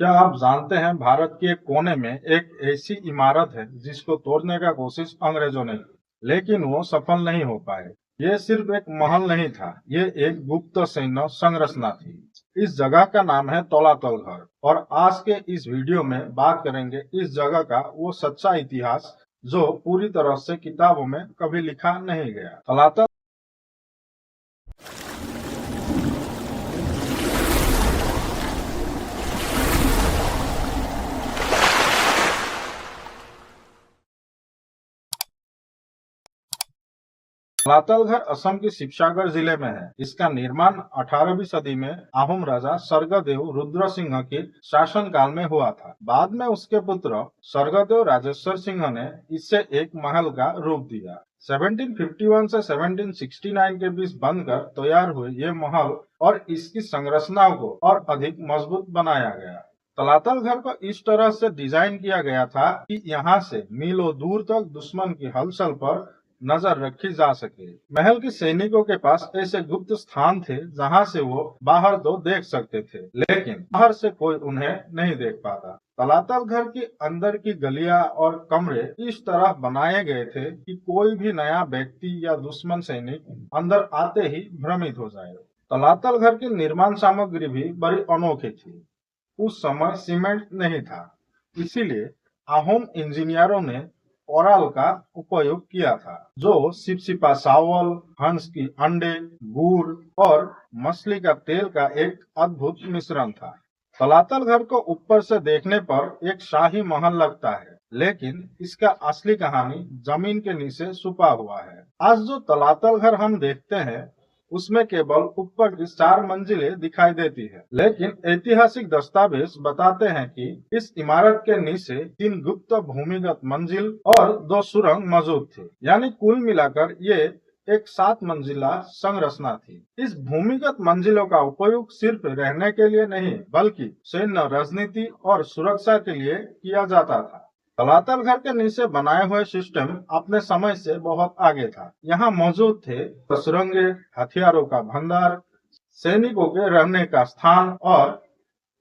क्या आप जानते हैं भारत के एक कोने में एक ऐसी इमारत है जिसको तोड़ने का कोशिश अंग्रेजों ने की, लेकिन वो सफल नहीं हो पाए। ये सिर्फ एक महल नहीं था, ये एक गुप्त सैन्य संरचना थी। इस जगह का नाम है तौलातल घर और आज के इस वीडियो में बात करेंगे इस जगह का वो सच्चा इतिहास जो पूरी तरह से किताबों में कभी लिखा नहीं गया। तौलातल तलातल घर असम के शिवसागर जिले में है। इसका निर्माण 18वीं सदी में आहूम राजा स्वर्गदेव रुद्र सिंह के शासनकाल में हुआ था। बाद में उसके पुत्र स्वर्गदेव राजेश्वर सिंह ने इसे एक महल का रूप दिया। 1751 से 1769 के बीच बनकर तैयार हुए ये महल और इसकी संरचनाओं को और अधिक मजबूत बनाया गया। तलातल घर को इस तरह से डिजाइन किया गया था कि यहाँ से मीलों दूर तक दुश्मन की हलचल पर नजर रखी जा सके। महल के सैनिकों के पास ऐसे गुप्त स्थान थे जहाँ से वो बाहर तो देख सकते थे, लेकिन बाहर से कोई उन्हें नहीं देख पाता। तलातल घर के अंदर की गलियां और कमरे इस तरह बनाए गए थे कि कोई भी नया व्यक्ति या दुश्मन सैनिक अंदर आते ही भ्रमित हो जाए। तलातल घर की निर्माण सामग्री भी बड़ी अनोखी थी। उस समय सीमेंट नहीं था, इसीलिए आहूम इंजीनियरों ने कोराल का उपयोग किया था, जो सिपसिपा चावल, हंस की अंडे, गुड़ और मछली का तेल का एक अद्भुत मिश्रण था। तलातल घर को ऊपर से देखने पर एक शाही महल लगता है, लेकिन इसका असली कहानी जमीन के नीचे छुपा हुआ है। आज जो तलातल घर हम देखते हैं उसमें केवल ऊपर की 4 मंजिलें दिखाई देती है, लेकिन ऐतिहासिक दस्तावेज बताते हैं कि इस इमारत के नीचे 3 गुप्त भूमिगत मंजिल और 2 सुरंग मौजूद थे, यानी कुल मिलाकर ये एक 7 मंजिला संरचना थी। इस भूमिगत मंजिलों का उपयोग सिर्फ रहने के लिए नहीं, बल्कि सैन्य, राजनीति और सुरक्षा के लिए किया जाता था। तलातल घर के नीचे बनाए हुए सिस्टम अपने समय से बहुत आगे था। यहाँ मौजूद थे सुरंगे, हथियारों का भंडार, सैनिकों के रहने का स्थान और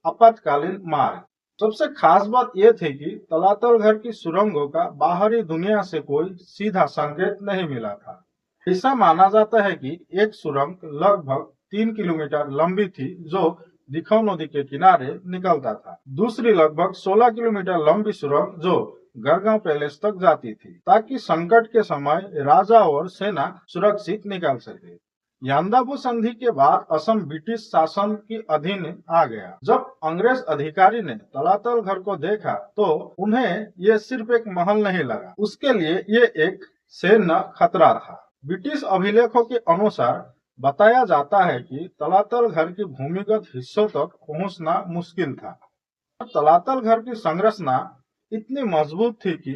आपातकालीन मार्ग। सबसे खास बात यह थी कि तलातल घर की सुरंगों का बाहरी दुनिया से कोई सीधा संकेत नहीं मिला था। ऐसा माना जाता है कि एक सुरंग लगभग 3 किलोमीटर लंबी थी, जो दिखौ नदी के किनारे निकलता था। दूसरी लगभग 16 किलोमीटर लंबी सुरंग जो गढ़गांव पैलेस तक जाती थी, ताकि संकट के समय राजा और सेना सुरक्षित निकल सके। यांदाबू संधि के बाद असम ब्रिटिश शासन के अधीन आ गया। जब अंग्रेज अधिकारी ने तलातल घर को देखा तो उन्हें ये सिर्फ एक महल नहीं लगा, उसके लिए ये एक सैन्य खतरा था। ब्रिटिश अभिलेखों के अनुसार बताया जाता है कि तलातल घर की भूमिगत हिस्सों तक पहुंचना मुश्किल था। तलातल घर की संरचना इतनी मजबूत थी कि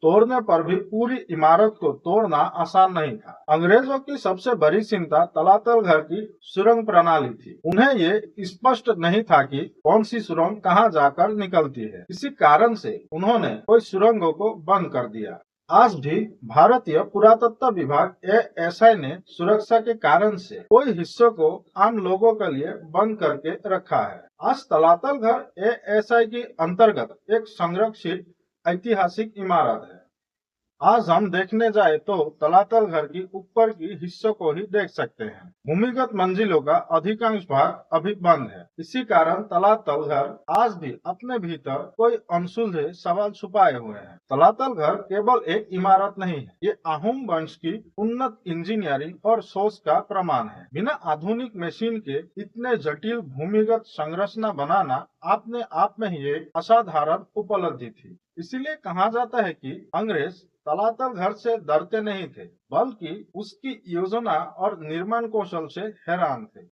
तोड़ने पर भी पूरी इमारत को तोड़ना आसान नहीं था। अंग्रेजों की सबसे बड़ी चिंता तलातल घर की सुरंग प्रणाली थी। उन्हें ये स्पष्ट नहीं था कि कौन सी सुरंग कहां जाकर निकलती है। इसी कारण से उन्होंने कोई सुरंगों को बंद कर दिया। आज भी भारतीय पुरातत्व विभाग एएसआई ने सुरक्षा के कारण से कोई हिस्सों को आम लोगों के लिए बंद करके रखा है। आज तलातल घर एएसआई के अंतर्गत एक संरक्षित ऐतिहासिक इमारत है। आज हम देखने जाए तो तलातल घर की ऊपर की हिस्सों को ही देख सकते हैं। भूमिगत मंजिलों का अधिकांश भाग अभी बंद है। इसी कारण तलातल घर आज भी अपने भीतर कोई अनसुलझे सवाल छुपाए हुए हैं। तलातल घर केवल एक इमारत नहीं है, ये आहूम वंश की उन्नत इंजीनियरिंग और सोच का प्रमाण है। बिना आधुनिक मशीन के इतने जटिल भूमिगत संरचना बनाना अपने आप में ही एक असाधारण उपलब्धि थी। इसीलिए कहा जाता है कि अंग्रेज तलातल घर से डरते नहीं थे, बल्कि उसकी योजना और निर्माण कौशल से हैरान थे।